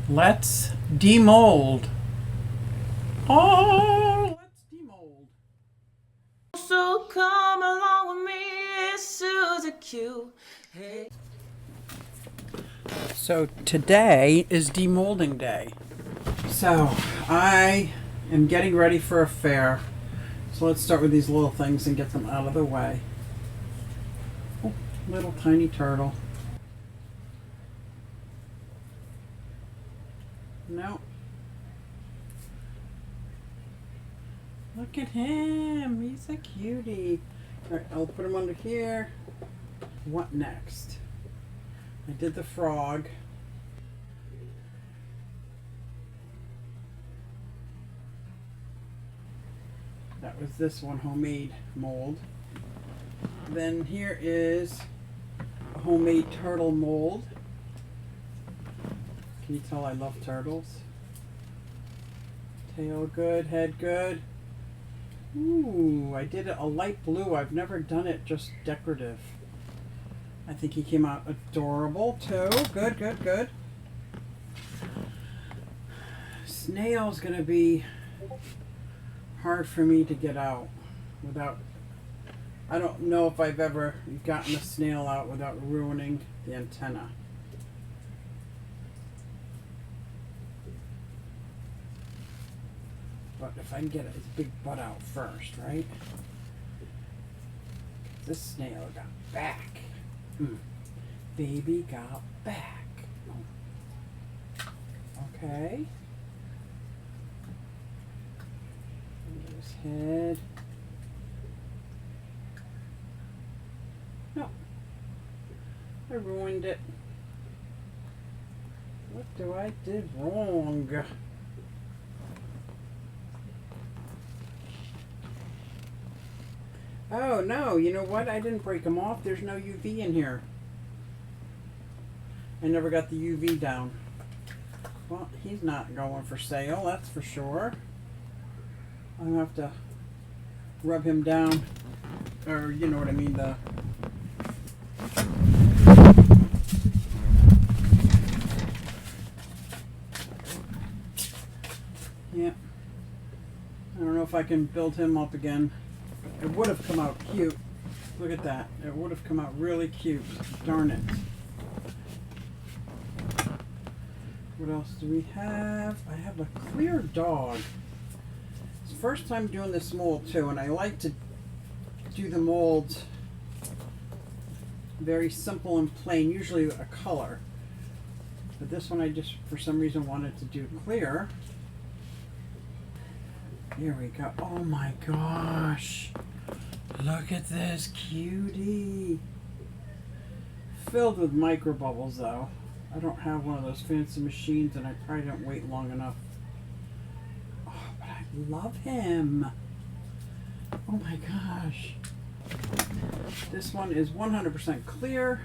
Let's demold. Oh, let's demold. So come along with me, it's Suzy Q. Hey. So today is demolding day. So I am getting ready for a fair. So let's start with these little things and get them out of the way. Oh, little tiny turtle. No. Look at him. He's a cutie. All right, I'll put him under here. What next? I did the frog. That was this one, homemade mold. Then here is a homemade turtle mold. Can you tell I love turtles? Tail good, head good. Ooh, I did it a light blue. I've never done it just decorative. I think he came out adorable too. Good, good, good. Snail's gonna be hard for me to get out without, I don't know if I've ever gotten a snail out without ruining the antenna. But if I can get his big butt out first, right? This snail got back. Baby got back. Okay. His head. No. I ruined it. What do I did wrong? Oh no, you know what? I didn't break them off. There's no UV in here. I never got the UV down. Well, he's not going for sale, that's for sure. I'm gonna have to rub him down, or you know what I mean, the yeah. I don't know if I can build him up again. It would have come out cute. Look at that. It would have come out really cute. Darn it. What else do we have? I have a clear dog. It's the first time doing this mold too, and I like to do the molds very simple and plain, usually a color. But this one I just, for some reason, wanted to do clear. Here we go. Oh my gosh. Look at this cutie. Filled with micro bubbles though. I don't have one of those fancy machines and I probably don't wait long enough. Oh, but I love him. Oh my gosh. This one is 100% clear.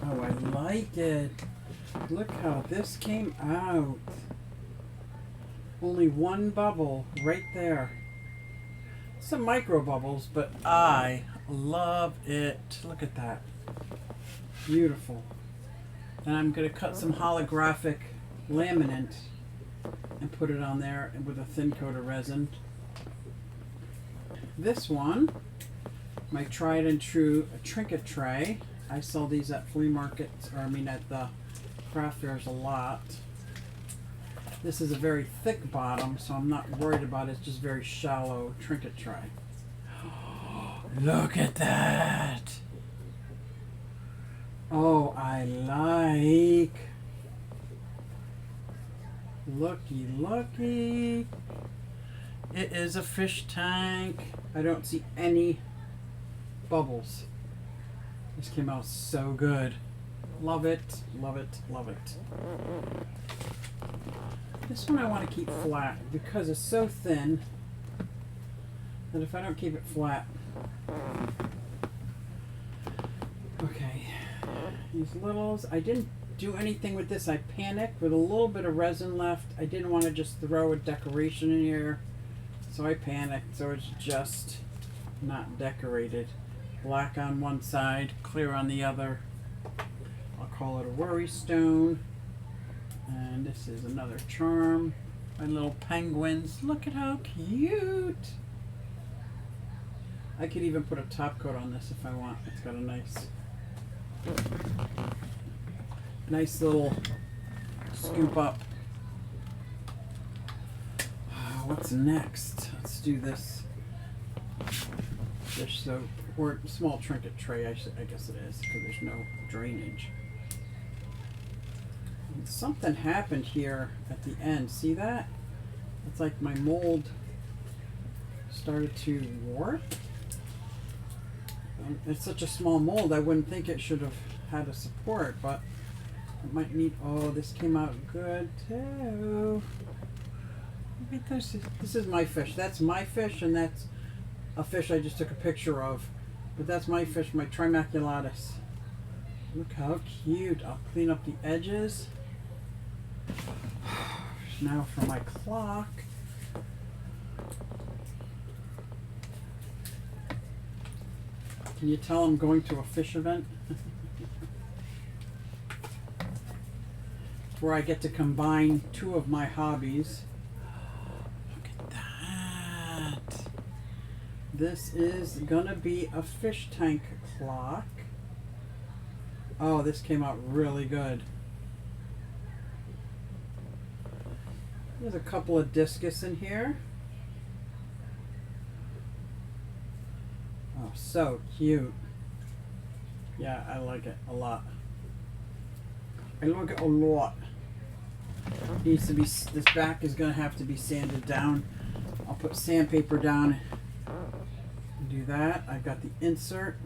Oh, I like it. Look how this came out. Only one bubble right there. Some micro bubbles, but I love it. Look at that. Beautiful. And I'm going to cut some holographic laminate and put it on there with a thin coat of resin. This one, my tried and true trinket tray. I sell these at flea markets, or I mean at the craft fairs a lot. This is a very thick bottom, so I'm not worried about it. It's just very shallow trinket tray. Look at that. Oh, I like. Looky, looky. It is a fish tank. I don't see any bubbles. This came out so good. Love it, love it, love it. This one I want to keep flat because it's so thin that if I don't keep it flat. Okay, these littles, I didn't do anything with this. I panicked with a little bit of resin left. I didn't want to just throw a decoration in here, so I panicked, so it's just not decorated. Black on one side, clear on the other. I'll call it a worry stone. And this is another charm. My little penguins. Look at how cute. I could even put a top coat on this if I want. It's got a nice little scoop up. What's next? Let's do this dish soap or small trinket tray. I guess it is because there's no drainage. And something happened here at the end. See that? It's like my mold started to warp. It's such a small mold. I wouldn't think it should have had a support, but it might need. Oh, this came out good too. Look at this. This is my fish. That's my fish, and that's a fish I just took a picture of. But that's my fish, my Trimaculatus. Look how cute. I'll clean up the edges. Now for my clock. Can you tell I'm going to a fish event? Where I get to combine two of my hobbies. Look at that. This is gonna be a fish tank clock. Oh, this came out really good. There's a couple of discus in here. Oh, so cute. Yeah, I like it a lot. I like it a lot. Needs to be, this back is gonna have to be sanded down. I'll put sandpaper down and do that. I've got the insert.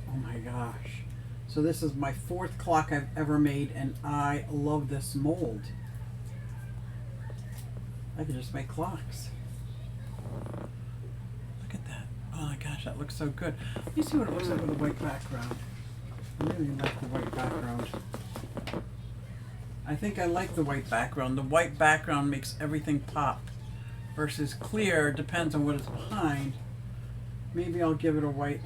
Oh my gosh. So this is my 4th clock I've ever made, and I love this mold. I can just make clocks. Look at that. Oh my gosh, that looks so good. Let me see what it looks like with a white background. I really like the white background. I think I like the white background. The white background makes everything pop. Versus clear, depends on what is behind. Maybe I'll give it a white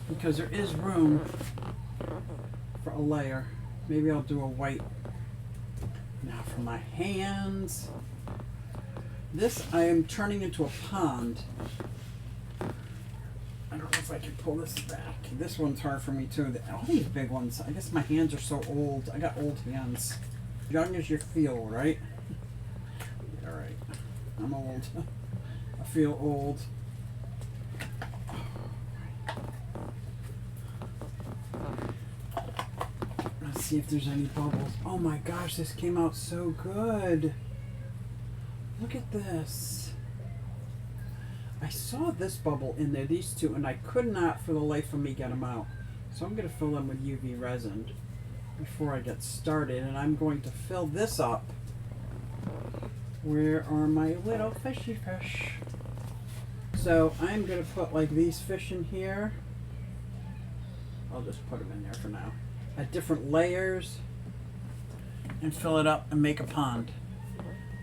because there is room for a layer. Maybe I'll do a white. Now for my hands. This I am turning into a pond. I don't know if I can pull this back. This one's hard for me too. All these big ones. I guess my hands are so old. I got old hands. Young as you feel, right? All right. I'm old. I feel old. Let's see if there's any bubbles. Oh my gosh, this came out so good. Look at this. I saw this bubble in there, these two, and I could not for the life of me get them out. So I'm going to fill them with UV resin before I get started, and I'm going to fill this up. Where are my little fishy fish? So I'm going to put like these fish in here. I'll just put them in there for now. At different layers, and fill it up and make a pond.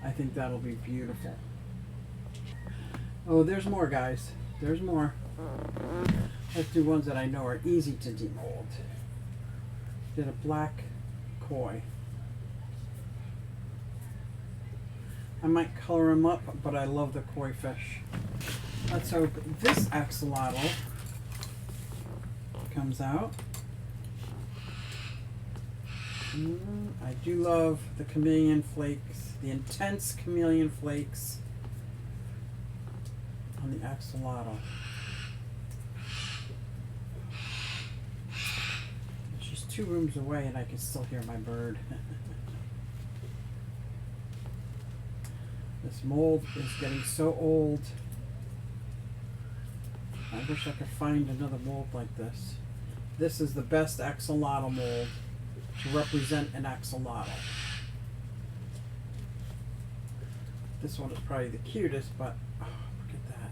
I think that'll be beautiful. Oh, there's more, guys. There's more. Let's do ones that I know are easy to demold. Did a black koi. I might color them up, but I love the koi fish. Let's hope this axolotl comes out. I do love the chameleon flakes, the intense chameleon flakes on the axolotl. She's 2 rooms away and I can still hear my bird. This mold is getting so old. I wish I could find another mold like this. This is the best axolotl mold to represent an axolotl. This one is probably the cutest, but oh, look at that.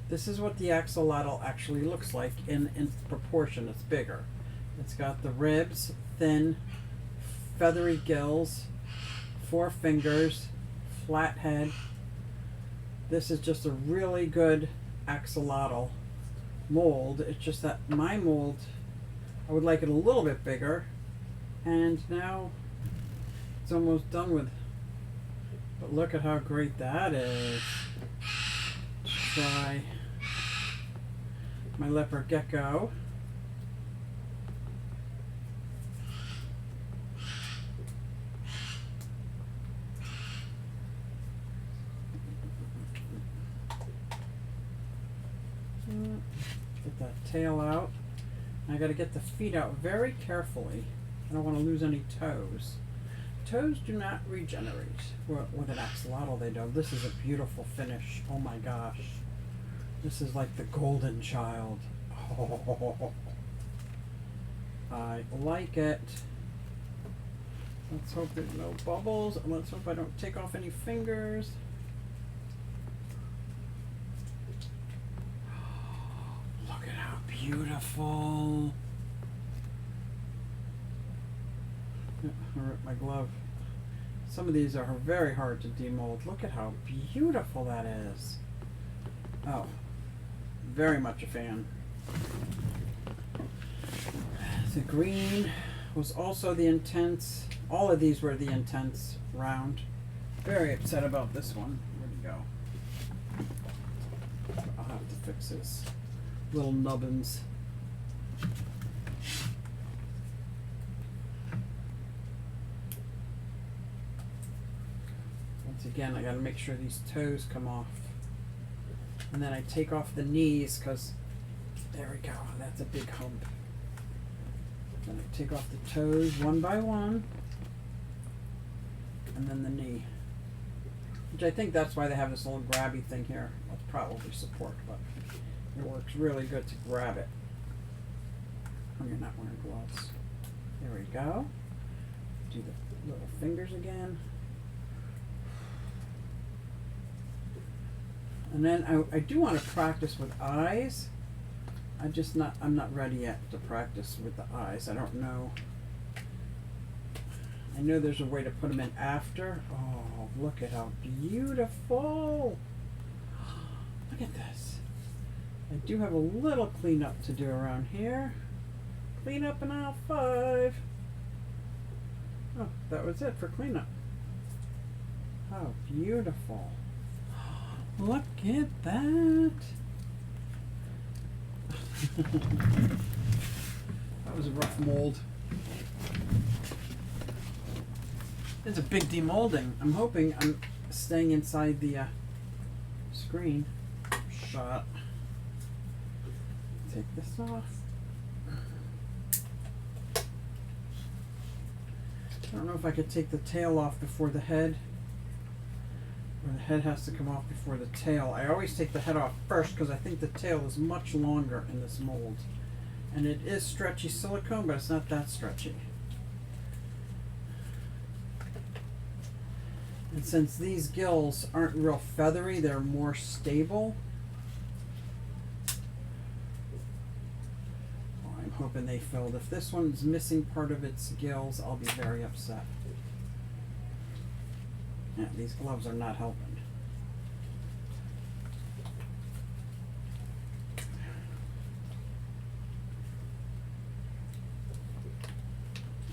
This is what the axolotl actually looks like in proportion. It's bigger. It's got the ribs, thin, feathery gills, 4 fingers, flat head. This is just a really good axolotl mold. It's just that my mold, I would like it a little bit bigger, and now it's almost done with. But look at how great that is. Try my leopard gecko. Get that tail out. I got to get the feet out very carefully. I don't want to lose any toes. Toes do not regenerate. Well, with an axolotl they don't. This is a beautiful finish. Oh my gosh. This is like the golden child. Oh, I like it. Let's hope there's no bubbles, and let's hope I don't take off any fingers. Look at how beautiful. I ripped my glove. Some of these are very hard to demold. Look at how beautiful that is. Oh, very much a fan. The green was also the intense. All of these were the intense round. Very upset about this one. Where'd he go? I'll have to fix his little nubbins. Once again, I gotta make sure these toes come off. And then I take off the knees, because there we go, that's a big hump. Then I take off the toes one by one, and then the knee. Which I think that's why they have this little grabby thing here. That's probably support, but it works really good to grab it when you're not wearing gloves. There we go. Do the little fingers again. And then I do want to practice with eyes. I'm not ready yet to practice with the eyes. I don't know. I know there's a way to put them in after. Oh, look at how beautiful. Look at this. I do have a little cleanup to do around here. Clean up in aisle 5. Oh, that was it for cleanup. How beautiful. Look at that. That was a rough mold. It's a big demolding. I'm hoping I'm staying inside the screen shot. Take this off. I don't know if I could take the tail off before the head. Or the head has to come off before the tail. I always take the head off first because I think the tail is much longer in this mold. And it is stretchy silicone, but it's not that stretchy. And since these gills aren't real feathery, they're more stable. Oh, I'm hoping they filled. If this one's missing part of its gills, I'll be very upset. Yeah, these gloves are not helping.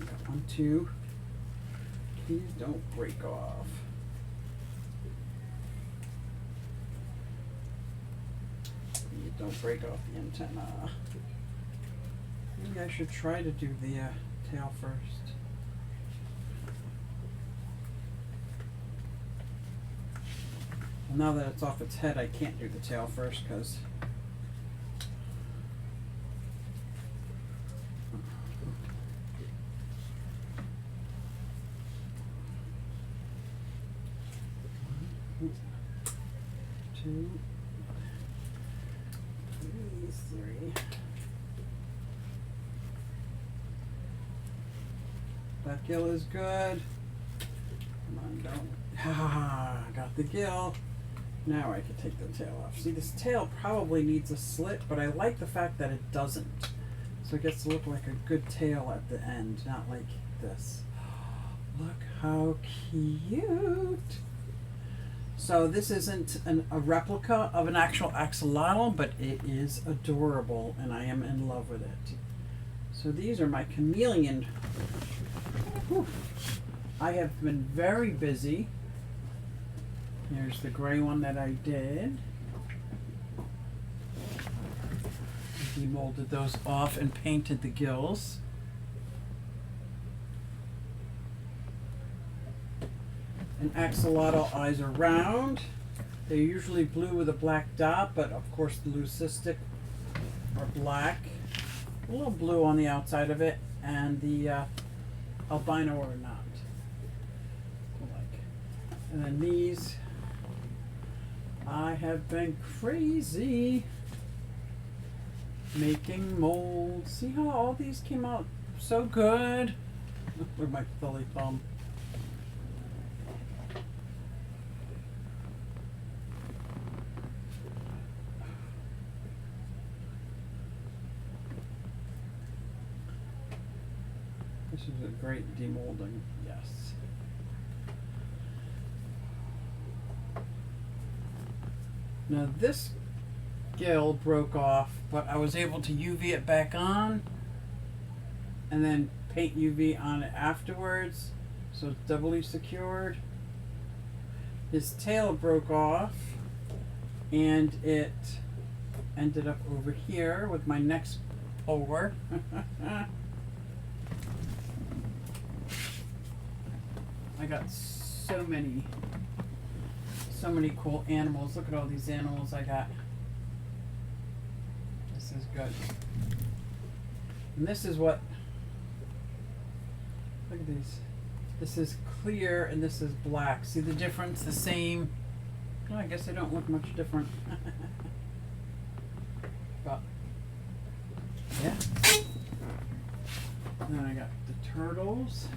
Got 1, 2. Please don't break off. Please don't break off the antenna. Maybe I should try to do the tail first. Now that it's off its head, I can't do the tail first because two, three. That gill is good. Come on, don't. Ah, got the gill. Now I can take the tail off. See, this tail probably needs a slit, but I like the fact that it doesn't. So it gets to look like a good tail at the end, not like this. Look how cute. So this isn't a replica of an actual axolotl, but it is adorable, and I am in love with it. So these are my chameleon. Whew. I have been very busy. Here's the gray one that I did. I demolded those off and painted the gills. And axolotl eyes are round. They're usually blue with a black dot, but of course the leucistic are black. A little blue on the outside of it, and the albino are not. And then these, I have been crazy making molds. See how all these came out so good? With my silly thumb. This is a great demolding, yes. Now this gill broke off, but I was able to UV it back on and then paint UV on it afterwards, so it's doubly secured. His tail broke off and it ended up over here with my next polar. I got so many cool animals. Look at all these animals I got. This is good. And this is what, look at these. This is clear and this is black. See the difference? The same. Oh, I guess they don't look much different. But, yeah. And then I got the turtles.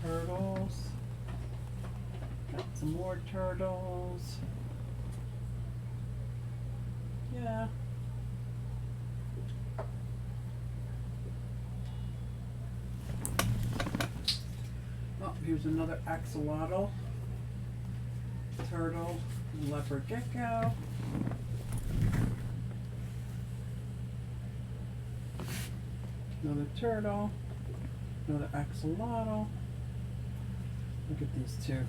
Turtles. Got some more turtles. Yeah. Oh, here's another axolotl. Turtle. Leopard gecko. Another turtle. Another axolotl. Look at these two.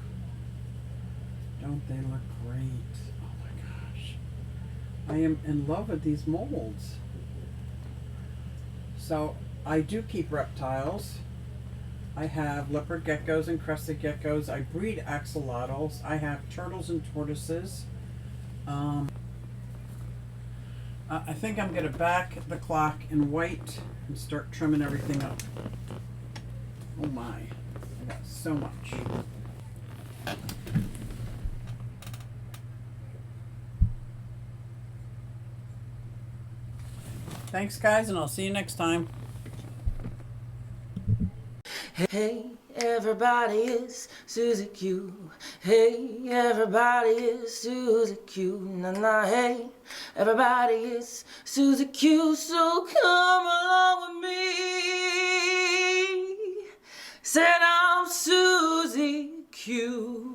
Don't they look great? Oh my gosh. I am in love with these molds. So I do keep reptiles. I have leopard geckos and crested geckos. I breed axolotls. I have turtles and tortoises. I think I'm going to back the clock in white and start trimming everything up. Oh my. I got so much. Thanks guys, and I'll see you next time. Hey, everybody, it's Susie Q. Hey, everybody, it's Susie Q. Nah, hey, everybody, it's Susie Q. So come along with me. Said I'm Susie Q.